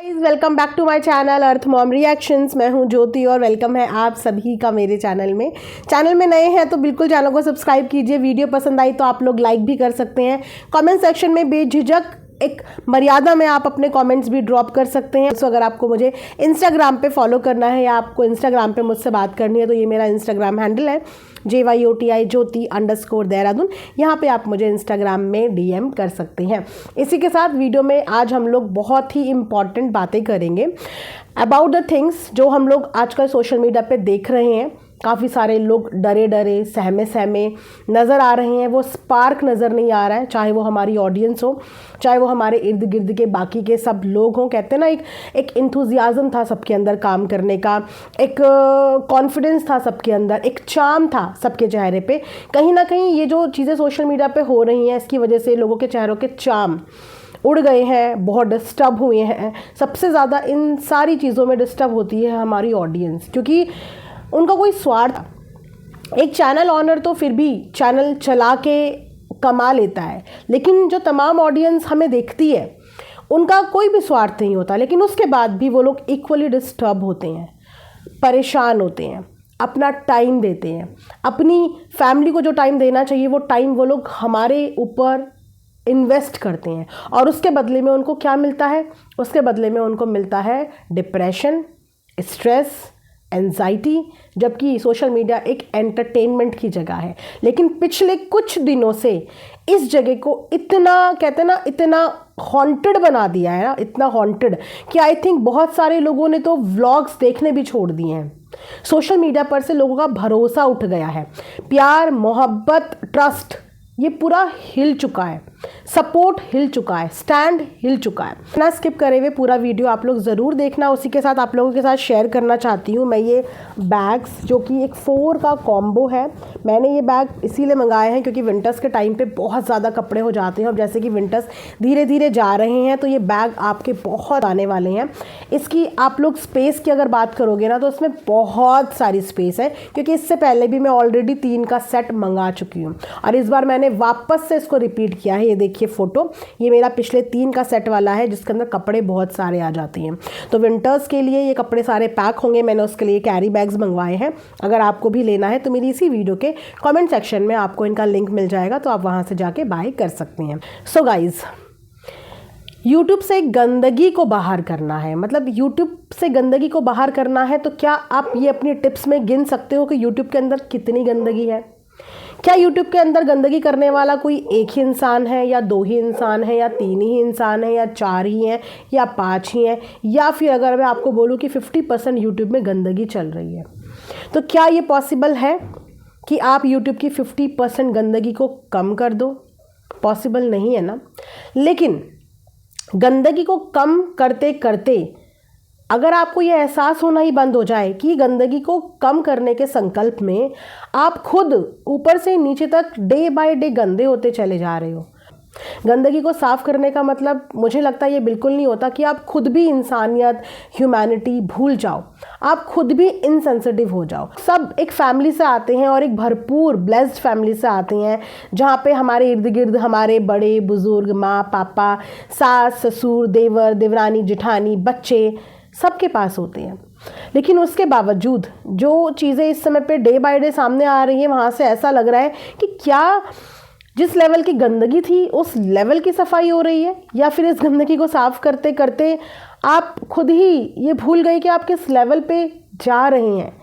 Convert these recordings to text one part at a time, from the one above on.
Welcome back to my channel Earth Mom Reactions. मैं हूं ज्योति और वेलकम है आप सभी का मेरे चैनल में नए हैं तो बिल्कुल चैनल को सब्सक्राइब कीजिए। वीडियो पसंद आई तो आप लोग लाइक भी कर सकते हैं। कमेंट सेक्शन में बेझिझक एक मर्यादा में आप अपने कमेंट्स भी ड्रॉप कर सकते हैं। तो अगर आपको मुझे इंस्टाग्राम पे फॉलो करना है या आपको इंस्टाग्राम पे मुझसे बात करनी है तो ये मेरा इंस्टाग्राम हैंडल है JYOTI ज्योति_देहरादून। यहाँ पे आप मुझे इंस्टाग्राम में DM कर सकते हैं। इसी के साथ वीडियो में आज हम लोग बहुत ही इम्पॉर्टेंट बातें करेंगे अबाउट द थिंग्स जो हम लोग आजकल सोशल मीडिया पे देख रहे हैं। काफ़ी सारे लोग डरे डरे सहमे नज़र आ रहे हैं। वो स्पार्क नज़र नहीं आ रहा है, चाहे वो हमारी ऑडियंस हो, चाहे वो हमारे इर्द गिर्द के बाकी के सब लोग हों। कहते हैं ना, एक इंथुजियाज़म था सबके अंदर काम करने का, एक कॉन्फिडेंस था सबके अंदर, एक चार्म था सबके चेहरे पे। कहीं ना कहीं ये जो चीज़ें सोशल मीडिया पे हो रही हैं इसकी वजह से लोगों के चेहरों के चार्म उड़ गए हैं, बहुत डिस्टर्ब हुए हैं। सबसे ज़्यादा इन सारी चीज़ों में डिस्टर्ब होती है हमारी ऑडियंस, क्योंकि उनका कोई स्वार्थ। एक चैनल ऑनर तो फिर भी चैनल चला के कमा लेता है, लेकिन जो तमाम ऑडियंस हमें देखती है उनका कोई भी स्वार्थ नहीं होता। लेकिन उसके बाद भी वो लोग इक्वली डिस्टर्ब होते हैं, परेशान होते हैं, अपना टाइम देते हैं। अपनी फैमिली को जो टाइम देना चाहिए वो टाइम वो लोग हमारे ऊपर इन्वेस्ट करते हैं, और उसके बदले में उनको क्या मिलता है? उसके बदले में उनको मिलता है डिप्रेशन, स्ट्रेस, एंजाइटी। जबकि सोशल मीडिया एक एंटरटेनमेंट की जगह है, लेकिन पिछले कुछ दिनों से इस जगह को इतना, कहते हैं ना, इतना हॉन्टेड बना दिया है ना, इतना हॉन्टेड कि आई थिंक बहुत सारे लोगों ने तो व्लॉग्स देखने भी छोड़ दिए हैं। सोशल मीडिया पर से लोगों का भरोसा उठ गया है। प्यार, मोहब्बत, ट्रस्ट, ये पूरा हिल चुका है। सपोर्ट हिल चुका है, स्टैंड हिल चुका है। ना स्किप करे हुए पूरा वीडियो आप लोग ज़रूर देखना। उसी के साथ आप लोगों के साथ शेयर करना चाहती हूँ मैं ये बैग्स, जो कि एक 4 का कॉम्बो है। मैंने ये बैग इसीलिए मंगाए हैं क्योंकि विंटर्स के टाइम पे बहुत ज़्यादा कपड़े हो जाते हैं। अब जैसे कि विंटर्स धीरे धीरे जा रहे हैं तो ये बैग आपके बहुत आने वाले हैं। इसकी आप लोग स्पेस की अगर बात करोगे ना तो इसमें बहुत सारी स्पेस है, क्योंकि इससे पहले भी मैं ऑलरेडी 3 का सेट मंगा चुकी हूँ और इस बार मैंने वापस से इसको रिपीट किया है। ये देखिए फ़ोटो, ये मेरा पिछले 3 का सेट वाला है जिसके अंदर कपड़े बहुत सारे आ जाते हैं। तो विंटर्स के लिए ये कपड़े सारे पैक होंगे। मैंने उसके लिए कैरी बैग्स मंगवाए हैं। अगर आपको भी लेना है तो मेरी इसी वीडियो के कमेंट सेक्शन में आपको इनका लिंक मिल जाएगा, तो आप वहाँ से जाके बाय कर सकते हैं। सो गाइज़, यूट्यूब से गंदगी को बाहर करना है, मतलब यूट्यूब से गंदगी को बाहर करना है तो क्या आप ये अपनी टिप्स में गिन सकते हो कि यूट्यूब के अंदर कितनी गंदगी है? क्या यूट्यूब के अंदर गंदगी करने वाला कोई एक ही इंसान है, या 2 ही इंसान है, या 3 ही इंसान है, या 4 ही हैं, या 5 ही हैं, या फिर अगर मैं आपको बोलूँ कि 50% यूट्यूब में गंदगी चल रही है, तो क्या ये पॉसिबल है कि आप यूट्यूब की 50% गंदगी को कम कर दो? पॉसिबल नहीं है ना। लेकिन गंदगी को कम करते करते अगर आपको ये एहसास होना ही बंद हो जाए कि गंदगी को कम करने के संकल्प में आप खुद ऊपर से नीचे तक डे बाय डे गंदे होते चले जा रहे हो। गंदगी को साफ करने का मतलब मुझे लगता है ये बिल्कुल नहीं होता कि आप खुद भी इंसानियत, ह्यूमैनिटी भूल जाओ, आप खुद भी इनसेंसिटिव हो जाओ। सब एक फैमिली से आते हैं और एक भरपूर ब्लेस्ड फैमिली से आते हैं, जहाँ पे हमारे इर्द गिर्द हमारे बड़े बुजुर्ग, माँ पापा, सास ससुर, देवर देवरानी, जिठानी, बच्चे सबके पास होते हैं। लेकिन उसके बावजूद जो चीज़ें इस समय पे डे बाय डे सामने आ रही हैं, वहाँ से ऐसा लग रहा है कि क्या जिस लेवल की गंदगी थी उस लेवल की सफाई हो रही है, या फिर इस गंदगी को साफ करते करते आप खुद ही ये भूल गए कि आप किस लेवल पे जा रहे हैं,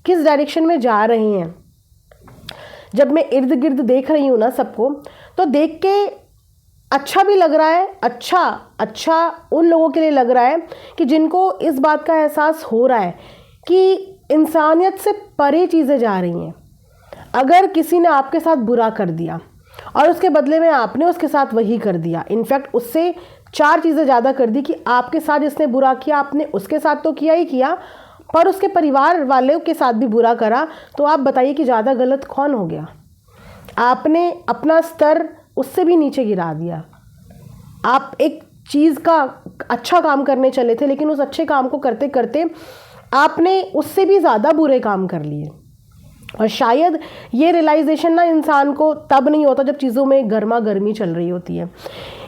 किस डायरेक्शन में जा रहे हैं। जब मैं इर्द गिर्द देख रही हूँ ना सबको, तो देख के अच्छा भी लग रहा है। अच्छा उन लोगों के लिए लग रहा है कि जिनको इस बात का एहसास हो रहा है कि इंसानियत से परे चीज़ें जा रही हैं। अगर किसी ने आपके साथ बुरा कर दिया और उसके बदले में आपने उसके साथ वही कर दिया, इनफैक्ट उससे 4 चीज़ें ज़्यादा कर दी, कि आपके साथ जिसने बुरा किया आपने उसके साथ तो किया ही किया, पर उसके परिवार वालों के साथ भी बुरा करा, तो आप बताइए कि ज़्यादा गलत कौन हो गया? आपने अपना स्तर उससे भी नीचे गिरा दिया। आप एक चीज़ का अच्छा काम करने चले थे, लेकिन उस अच्छे काम को करते करते आपने उससे भी ज़्यादा बुरे काम कर लिए। और शायद ये रियलाइजेशन ना इंसान को तब नहीं होता जब चीज़ों में गर्मा गर्मी चल रही होती है।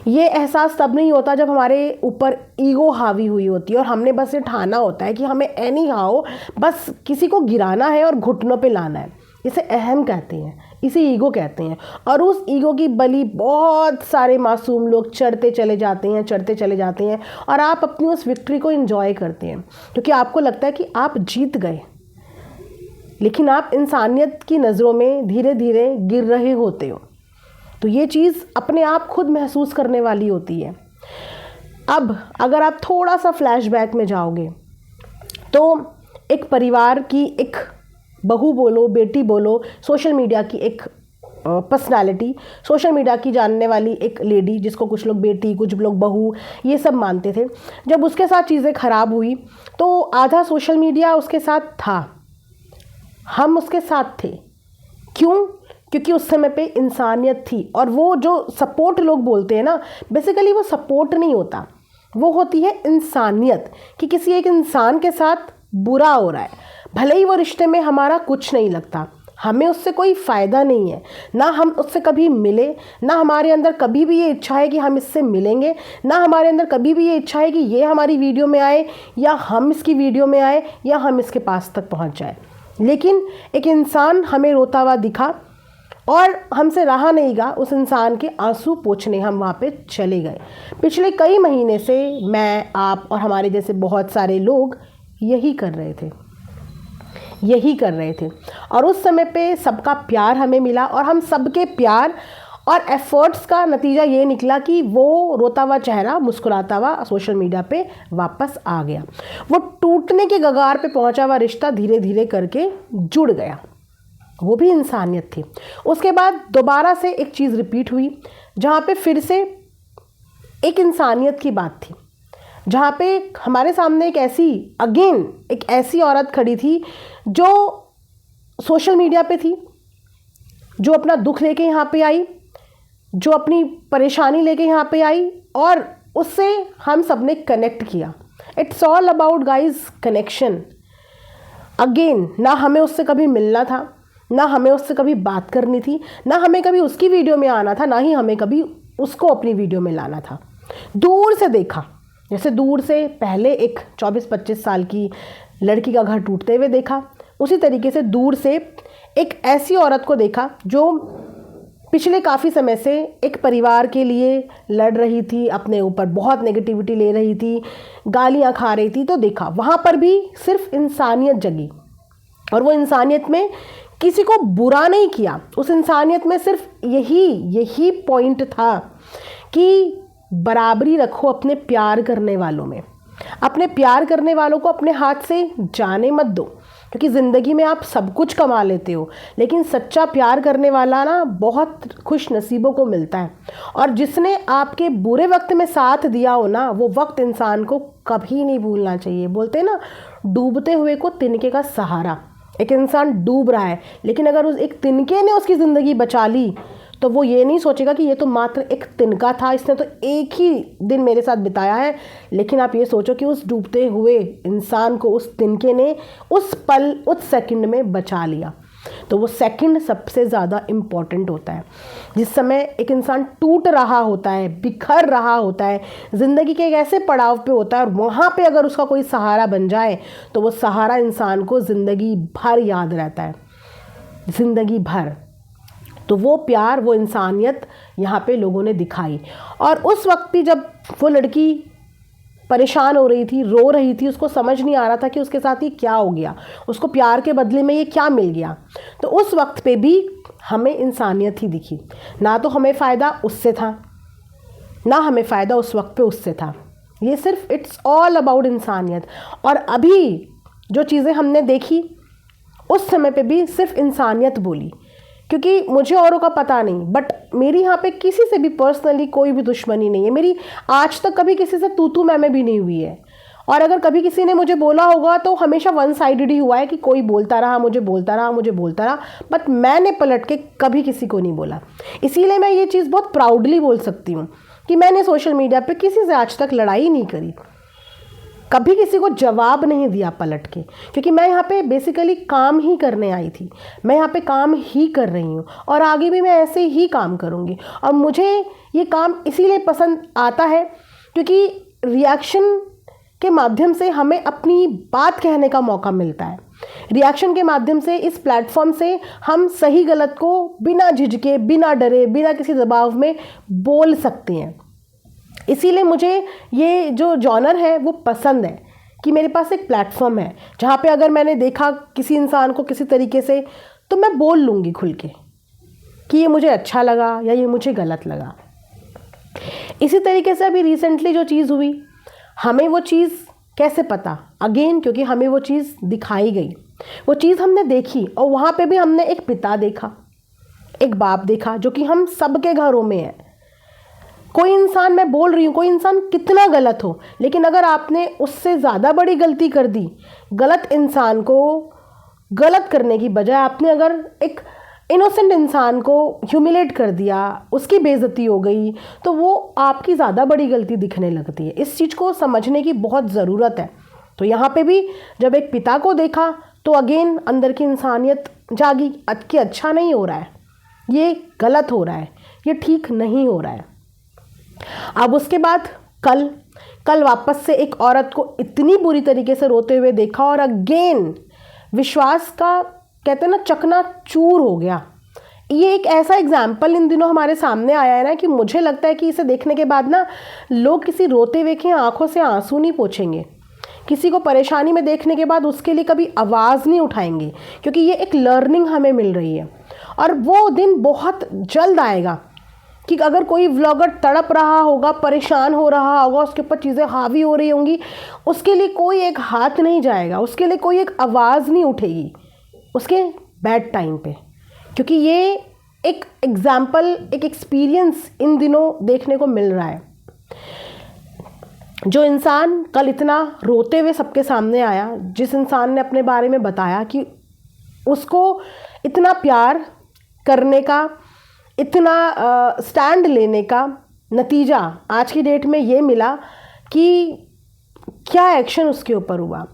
ये एहसास तब नहीं होता जब हमारे ऊपर ईगो हावी हुई होती है और हमने बस ये ठाना होता है कि हमें एनी हाउ बस किसी को गिराना है और घुटनों पे लाना है। इसे अहम कहते हैं, इसे ईगो कहते हैं। और उस ईगो की बलि बहुत सारे मासूम लोग चढ़ते चले जाते हैं और आप अपनी उस विक्ट्री को एंजॉय करते हैं क्योंकि आपको लगता है कि आप जीत गए, लेकिन आप इंसानियत की नज़रों में धीरे धीरे गिर रहे होते हो। तो ये चीज़ अपने आप खुद महसूस करने वाली होती है। अब अगर आप थोड़ा सा फ्लैशबैक में जाओगे तो एक परिवार की एक बहू बोलो, बेटी बोलो, सोशल मीडिया की एक पर्सनालिटी, सोशल मीडिया की जानने वाली एक लेडी जिसको कुछ लोग बेटी, कुछ लोग बहू ये सब मानते थे, जब उसके साथ चीज़ें ख़राब हुई तो आधा सोशल मीडिया उसके साथ था, हम उसके साथ थे। क्यों? क्योंकि उस समय पे इंसानियत थी। और वो जो सपोर्ट लोग बोलते हैं ना, बेसिकली वो सपोर्ट नहीं होता, वो होती है इंसानियत कि किसी एक इंसान के साथ बुरा हो रहा है, भले ही वो रिश्ते में हमारा कुछ नहीं लगता, हमें उससे कोई फ़ायदा नहीं है, ना हम उससे कभी मिले, ना हमारे अंदर कभी भी ये इच्छा है कि हम इससे मिलेंगे, ना हमारे अंदर कभी भी ये इच्छा है कि ये हमारी वीडियो में आए या हम इसकी वीडियो में आए या हम इसके पास तक पहुंच जाए। लेकिन एक इंसान हमें रोता हुआ दिखा और हमसे रहा नहीं गया, उस इंसान के आंसू पोंछने हम वहाँ पे चले गए। पिछले कई महीने से मैं, आप और हमारे जैसे बहुत सारे लोग यही कर रहे थे और उस समय पे सबका प्यार हमें मिला और हम सबके प्यार और एफ़र्ट्स का नतीजा ये निकला कि वो रोता हुआ चेहरा मुस्कुराता हुआ सोशल मीडिया पे वापस आ गया। वो टूटने के कगार पे पहुंचा हुआ रिश्ता धीरे धीरे करके जुड़ गया, वो भी इंसानियत थी। उसके बाद दोबारा से एक चीज़ रिपीट हुई जहाँ पे फिर से एक इंसानियत की बात थी, जहाँ पे हमारे सामने एक ऐसी औरत खड़ी थी जो सोशल मीडिया पे थी, जो अपना दुख लेके यहाँ पे आई, जो अपनी परेशानी लेके यहाँ पे आई और उससे हम सब ने कनेक्ट किया। It's all about guys connection. Again, ना हमें उससे कभी मिलना था, ना हमें उससे कभी बात करनी थी, ना हमें कभी उसकी वीडियो में आना था, ना ही हमें कभी उसको अपनी वीडियो में लाना था। दूर से देखा, जैसे दूर से पहले एक 24-25 साल की लड़की का घर टूटते हुए देखा, उसी तरीके से दूर से एक ऐसी औरत को देखा जो पिछले काफ़ी समय से एक परिवार के लिए लड़ रही थी, अपने ऊपर बहुत नेगेटिविटी ले रही थी, गालियाँ खा रही थी। तो देखा वहाँ पर भी सिर्फ इंसानियत जगी और वो इंसानियत में किसी को बुरा नहीं किया, उस इंसानियत में सिर्फ यही पॉइंट था कि बराबरी रखो अपने प्यार करने वालों में, अपने प्यार करने वालों को अपने हाथ से जाने मत दो, क्योंकि ज़िंदगी में आप सब कुछ कमा लेते हो, लेकिन सच्चा प्यार करने वाला ना बहुत खुश नसीबों को मिलता है। और जिसने आपके बुरे वक्त में साथ दिया हो ना, वो वक्त इंसान को कभी नहीं भूलना चाहिए। बोलते हैं ना, डूबते हुए को तिनके का सहारा। एक इंसान डूब रहा है, लेकिन अगर उस एक तिनके ने उसकी ज़िंदगी बचा ली तो वो ये नहीं सोचेगा कि ये तो मात्र एक तिनका था, इसने तो एक ही दिन मेरे साथ बिताया है। लेकिन आप ये सोचो कि उस डूबते हुए इंसान को उस तिनके ने उस पल, उस सेकंड में बचा लिया। तो वो सेकंड सबसे ज़्यादा इम्पॉर्टेंट होता है। जिस समय एक इंसान टूट रहा होता है, बिखर रहा होता है, ज़िंदगी के एक ऐसे पड़ाव पे होता है और वहाँ पे अगर उसका कोई सहारा बन जाए तो वो सहारा इंसान को ज़िंदगी भर याद रहता है, ज़िंदगी भर। तो वो प्यार, वो इंसानियत यहाँ पे लोगों ने दिखाई। और उस वक्त भी जब वो लड़की परेशान हो रही थी, रो रही थी, उसको समझ नहीं आ रहा था कि उसके साथ ये क्या हो गया, उसको प्यार के बदले में ये क्या मिल गया, तो उस वक्त पे भी हमें इंसानियत ही दिखी। ना तो हमें फ़ायदा उससे था, ना हमें फ़ायदा उस वक्त पे उससे था। ये सिर्फ इट्स ऑल अबाउट इंसानियत। और अभी जो चीज़ें हमने देखी उस समय पे भी सिर्फ इंसानियत बोली, क्योंकि मुझे औरों का पता नहीं, बट मेरी यहाँ पे किसी से भी पर्सनली कोई भी दुश्मनी नहीं है। मेरी आज तक कभी किसी से तू मैं भी नहीं हुई है। और अगर कभी किसी ने मुझे बोला होगा तो हमेशा वन साइडेड ही हुआ है कि कोई बोलता रहा, मुझे बोलता रहा, बट मैंने पलट के कभी किसी को नहीं बोला। इसीलिए मैं ये चीज़ बहुत प्राउडली बोल सकती हूँ कि मैंने सोशल मीडिया पर किसी से आज तक लड़ाई नहीं करी, कभी किसी को जवाब नहीं दिया पलट के, क्योंकि मैं यहाँ पे बेसिकली काम ही करने आई थी। मैं यहाँ पे काम ही कर रही हूँ और आगे भी मैं ऐसे ही काम करूँगी। और मुझे ये काम इसीलिए पसंद आता है क्योंकि रिएक्शन के माध्यम से हमें अपनी बात कहने का मौका मिलता है। रिएक्शन के माध्यम से इस प्लेटफॉर्म से हम सही गलत को बिना झिझके, बिना डरे, बिना किसी दबाव में बोल सकते हैं। इसीलिए मुझे ये जो जॉनर है वो पसंद है कि मेरे पास एक प्लेटफॉर्म है जहाँ पे अगर मैंने देखा किसी इंसान को किसी तरीके से तो मैं बोल लूँगी खुल के कि ये मुझे अच्छा लगा या ये मुझे गलत लगा। इसी तरीके से अभी रिसेंटली जो चीज़ हुई, हमें वो चीज़ कैसे पता? अगेन क्योंकि हमें वो चीज़ दिखाई गई, वो चीज़ हमने देखी और वहाँ पे भी हमने एक पिता देखा, एक बाप देखा जो कि हम सबके घरों में है। कोई इंसान, मैं बोल रही हूँ, कोई इंसान कितना गलत हो, लेकिन अगर आपने उससे ज़्यादा बड़ी गलती कर दी, गलत इंसान को गलत करने की बजाय आपने अगर एक इनोसेंट इंसान को ह्यूमिलेट कर दिया, उसकी बेइज्जती हो गई, तो वो आपकी ज़्यादा बड़ी गलती दिखने लगती है। इस चीज़ को समझने की बहुत ज़रूरत है। तो यहाँ पे भी जब एक पिता को देखा तो अगेन अंदर की इंसानियत जागी कि अच्छा नहीं हो रहा है, ये गलत हो रहा है, ये ठीक नहीं हो रहा है। अब उसके बाद कल वापस से एक औरत को इतनी बुरी तरीके से रोते हुए देखा और अगेन विश्वास का कहते हैं ना चकना चूर हो गया। ये एक ऐसा एग्जाम्पल इन दिनों हमारे सामने आया है ना कि मुझे लगता है कि इसे देखने के बाद ना लोग किसी रोते हुए की आंखों से आंसू नहीं पोंछेंगे, किसी को परेशानी में देखने के बाद उसके लिए कभी आवाज़ नहीं उठाएंगे, क्योंकि ये एक लर्निंग हमें मिल रही है। और वो दिन बहुत जल्द आएगा कि अगर कोई व्लॉगर तड़प रहा होगा, परेशान हो रहा होगा, उसके ऊपर चीज़ें हावी हो रही होंगी, उसके लिए कोई एक हाथ नहीं जाएगा, उसके लिए कोई एक आवाज़ नहीं उठेगी उसके बैड टाइम पे, क्योंकि ये एक एग्जाम्पल, एक एक्सपीरियंस इन दिनों देखने को मिल रहा है। जो इंसान कल इतना रोते हुए सबके सामने आया, जिस इंसान ने अपने बारे में बताया कि उसको इतना प्यार करने का, इतना स्टैंड लेने का नतीजा आज की डेट में ये मिला कि क्या एक्शन उसके ऊपर हुआ।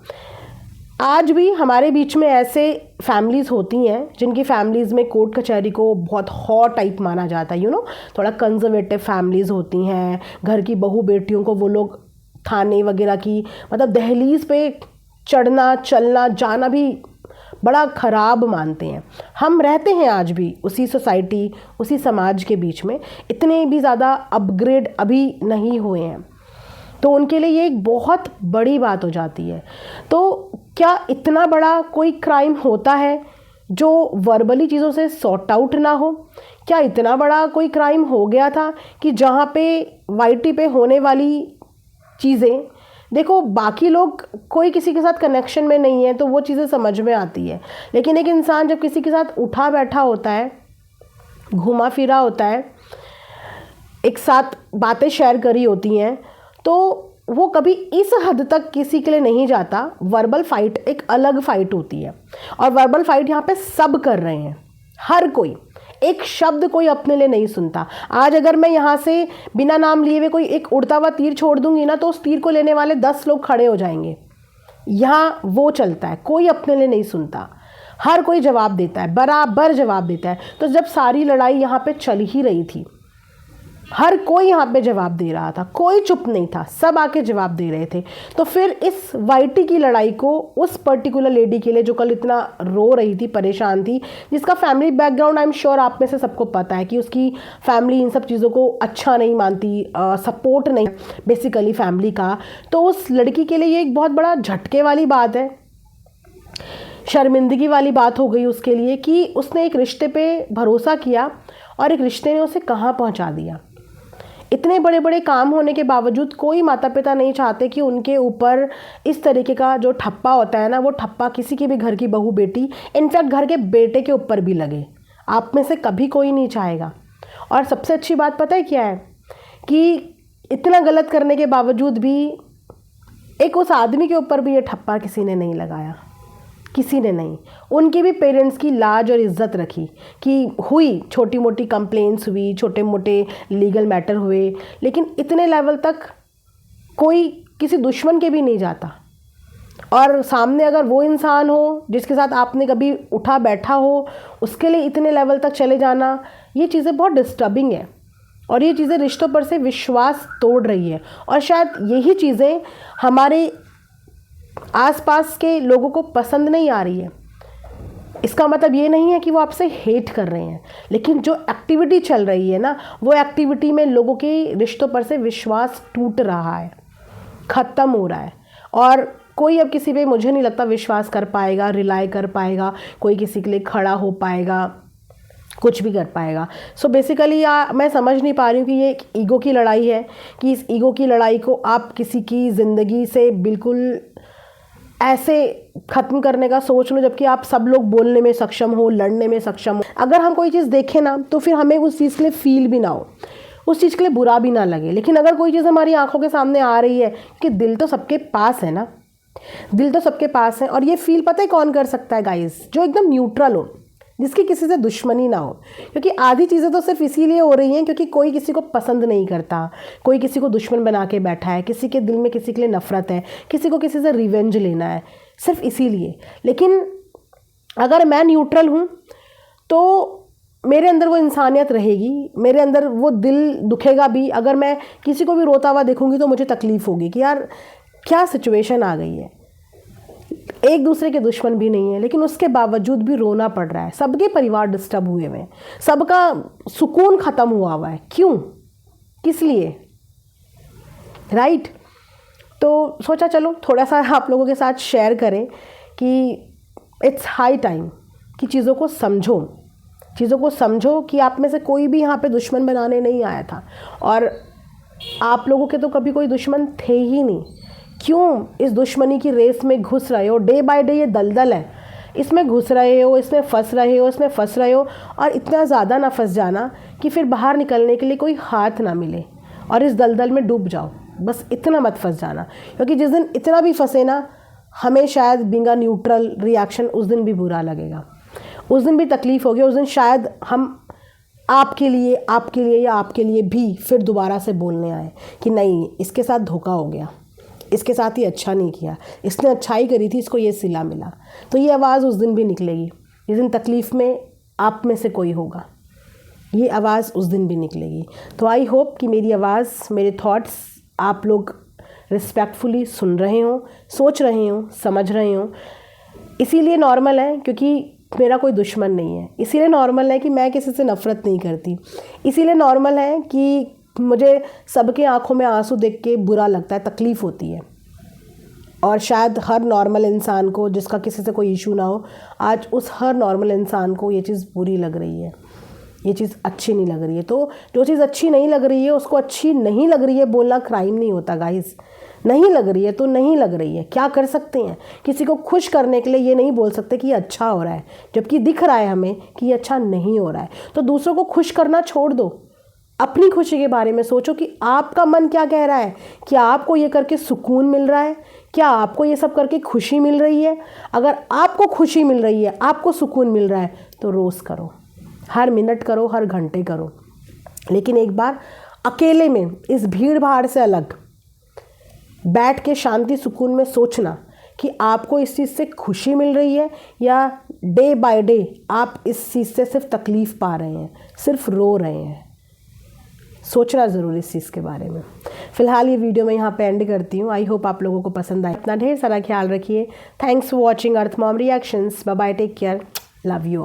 आज भी हमारे बीच में ऐसे फैमिलीज़ होती हैं जिनकी फैमिलीज़ में कोर्ट कचहरी को बहुत हॉट टाइप माना जाता है, थोड़ा कंजर्वेटिव फैमिलीज़ होती हैं। घर की बहू बेटियों को वो लोग थाने वगैरह की मतलब दहलीज पे चढ़ना, चलना, जाना भी बड़ा ख़राब मानते हैं। हम रहते हैं आज भी उसी सोसाइटी, उसी समाज के बीच में, इतने भी ज़्यादा अपग्रेड अभी नहीं हुए हैं, तो उनके लिए ये एक बहुत बड़ी बात हो जाती है। तो क्या इतना बड़ा कोई क्राइम होता है जो वर्बली चीज़ों से सॉर्ट आउट ना हो? क्या इतना बड़ा कोई क्राइम हो गया था कि जहाँ पे वाईटी पे होने वाली चीज़ें, देखो बाकी लोग कोई किसी के साथ कनेक्शन में नहीं है तो वो चीज़ें समझ में आती है, लेकिन एक इंसान जब किसी के साथ उठा बैठा होता है, घुमा फिरा होता है, एक साथ बातें शेयर करी होती हैं, तो वो कभी इस हद तक किसी के लिए नहीं जाता। वर्बल फाइट एक अलग फाइट होती है और वर्बल फाइट यहाँ पे सब कर रहे हैं, हर कोई, एक शब्द कोई अपने लिए नहीं सुनता। आज अगर मैं यहाँ से बिना नाम लिए हुए कोई एक उड़ता हुआ तीर छोड़ दूंगी ना, तो उस तीर को लेने वाले 10 लोग खड़े हो जाएंगे। यहाँ वो चलता है, कोई अपने लिए नहीं सुनता, हर कोई जवाब देता है, बराबर जवाब देता है। तो जब सारी लड़ाई यहाँ पे चल ही रही थी, हर कोई यहाँ पे जवाब दे रहा था, कोई चुप नहीं था, सब आके जवाब दे रहे थे। तो फिर इस वाईटी की लड़ाई को उस पर्टिकुलर लेडी के लिए जो कल इतना रो रही थी, परेशान थी, जिसका family background I am sure आप में से सबको पता है कि उसकी फैमिली इन सब चीज़ों को अच्छा नहीं मानती, सपोर्ट नहीं बेसिकली फैमिली का, तो उस लड़की के लिए ये एक बहुत बड़ा झटके वाली बात है, शर्मिंदगी वाली बात हो गई उसके लिए कि उसने एक रिश्ते पे भरोसा किया और एक रिश्ते ने उसे कहाँ पहुँचा दिया। इतने बड़े बड़े काम होने के बावजूद कोई माता पिता नहीं चाहते कि उनके ऊपर इस तरीके का जो ठप्पा होता है ना, वो ठप्पा किसी की भी घर की बहू बेटी, इनफैक्ट घर के बेटे के ऊपर भी लगे। आप में से कभी कोई नहीं चाहेगा। और सबसे अच्छी बात पता है क्या है कि इतना गलत करने के बावजूद भी एक उस आदमी के ऊपर भी ये ठप्पा किसी ने नहीं लगाया, किसी ने नहीं। उनके भी पेरेंट्स की लाज और इज़्ज़त रखी कि हुई, छोटी मोटी कंप्लेंट्स हुई, छोटे मोटे लीगल मैटर हुए, लेकिन इतने लेवल तक कोई किसी दुश्मन के भी नहीं जाता। और सामने अगर वो इंसान हो जिसके साथ आपने कभी उठा बैठा हो, उसके लिए इतने लेवल तक चले जाना, ये चीज़ें बहुत डिस्टर्बिंग है। और ये चीज़ें रिश्तों पर से विश्वास तोड़ रही है। और शायद यही चीज़ें हमारे आसपास के लोगों को पसंद नहीं आ रही है। इसका मतलब ये नहीं है कि वो आपसे हेट कर रहे हैं, लेकिन जो एक्टिविटी चल रही है ना, वो एक्टिविटी में लोगों के रिश्तों पर से विश्वास टूट रहा है, ख़त्म हो रहा है। और कोई अब किसी पे मुझे नहीं लगता विश्वास कर पाएगा, रिलाई कर पाएगा, कोई किसी के लिए खड़ा हो पाएगा, कुछ भी कर पाएगा। सो बेसिकली मैं समझ नहीं पा रही हूँ कि ये एक ईगो की लड़ाई है, कि इस ईगो की लड़ाई को आप किसी की ज़िंदगी से बिल्कुल ऐसे ख़त्म करने का सोच लो जबकि आप सब लोग बोलने में सक्षम हो, लड़ने में सक्षम हो। अगर हम कोई चीज़ देखें ना तो फिर हमें उस चीज़ के लिए फील भी ना हो, उस चीज़ के लिए बुरा भी ना लगे। लेकिन अगर कोई चीज़ हमारी आंखों के सामने आ रही है, कि दिल तो सबके पास है ना, दिल तो सबके पास है। और ये फील पता है कौन कर सकता है गाइस? जो एकदम न्यूट्रल हो, जिसकी किसी से दुश्मनी ना हो। क्योंकि आधी चीज़ें तो सिर्फ इसीलिए हो रही हैं क्योंकि कोई किसी को पसंद नहीं करता, कोई किसी को दुश्मन बना के बैठा है, किसी के दिल में किसी के लिए नफ़रत है, किसी को किसी से रिवेंज लेना है, सिर्फ इसीलिए। लेकिन अगर मैं न्यूट्रल हूँ तो मेरे अंदर वो इंसानियत रहेगी, मेरे अंदर वो दिल दुखेगा भी। अगर मैं किसी को भी रोता हुआ देखूँगी तो मुझे तकलीफ़ होगी कि यार क्या सिचुएशन आ गई है। एक दूसरे के दुश्मन भी नहीं है, लेकिन उसके बावजूद भी रोना पड़ रहा है। सबके परिवार डिस्टर्ब हुए हुए हैं, सबका सुकून ख़त्म हुआ है। क्यों? किस लिए? राइट? तो सोचा चलो थोड़ा सा आप लोगों के साथ शेयर करें कि इट्स हाई टाइम कि चीज़ों को समझो, चीज़ों को समझो कि आप में से कोई भी यहाँ पे दुश्मन बनाने नहीं आया था। और आप लोगों के तो कभी कोई दुश्मन थे ही नहीं। क्यों इस दुश्मनी की रेस में घुस रहे हो? डे बाय डे ये दलदल है, इसमें घुस रहे हो, इसमें फंस रहे हो, इसमें फंस रहे हो। और इतना ज़्यादा ना फंस जाना कि फिर बाहर निकलने के लिए कोई हाथ ना मिले और इस दलदल में डूब जाओ। बस इतना मत फंस जाना, क्योंकि जिस दिन इतना भी फंसे ना, हमें शायद बीइंग अ न्यूट्रल रिएक्शन उस दिन भी बुरा लगेगा, उस दिन भी तकलीफ़ होगी। उस दिन शायद हम आपके लिए या आपके लिए भी फिर दोबारा से बोलने आए कि नहीं, इसके साथ धोखा हो गया, इसके साथ ही अच्छा नहीं किया, इसने अच्छाई करी थी, इसको ये सिला मिला। तो ये आवाज़ उस दिन भी निकलेगी, जिस दिन तकलीफ़ में आप में से कोई होगा, ये आवाज़ उस दिन भी निकलेगी। तो आई होप कि मेरी आवाज़, मेरे थॉट्स आप लोग रिस्पेक्टफुली सुन रहे हो, सोच रहे हो, समझ रहे हो। इसीलिए नॉर्मल है क्योंकि मेरा कोई दुश्मन नहीं है, इसीलिए नॉर्मल है कि मैं किसी से नफ़रत नहीं करती, इसीलिए नॉर्मल है कि मुझे सबके आंखों में आंसू देख के बुरा लगता है, तकलीफ़ होती है। और शायद हर नॉर्मल इंसान को, जिसका किसी से कोई इशू ना हो, आज उस हर नॉर्मल इंसान को ये चीज़ बुरी लग रही है, ये चीज़ अच्छी नहीं लग रही है। तो जो चीज़ अच्छी नहीं लग रही है उसको अच्छी नहीं लग रही है बोलना क्राइम नहीं होता गाइस। नहीं लग रही है तो नहीं लग रही है, क्या कर सकते हैं? किसी को खुश करने के लिए ये नहीं बोल सकते कि ये अच्छा हो रहा है, जबकि दिख रहा है हमें कि ये अच्छा नहीं हो रहा है। तो दूसरों को खुश करना छोड़ दो, अपनी खुशी के बारे में सोचो कि आपका मन क्या कह रहा है। क्या आपको ये करके सुकून मिल रहा है? क्या आपको ये सब करके खुशी मिल रही है? अगर आपको खुशी मिल रही है, आपको सुकून मिल रहा है, तो रोज़ करो, हर मिनट करो, हर घंटे करो। लेकिन एक बार अकेले में, इस भीड़ भाड़ से अलग बैठ के शांति सुकून में सोचना कि आपको इस चीज़ से खुशी मिल रही है या डे बाय डे आप इस चीज़ से सिर्फ तकलीफ़ पा रहे हैं, सिर्फ रो रहे हैं। सोचना ज़रूर इस चीज़ के बारे में। फ़िलहाल ये वीडियो मैं यहाँ पे एंड करती हूँ। आई होप आप लोगों को पसंद आए। अपना ढेर सारा ख्याल रखिए। Thanks for watching Earth Mom Reactions. Bye bye, take care, love you.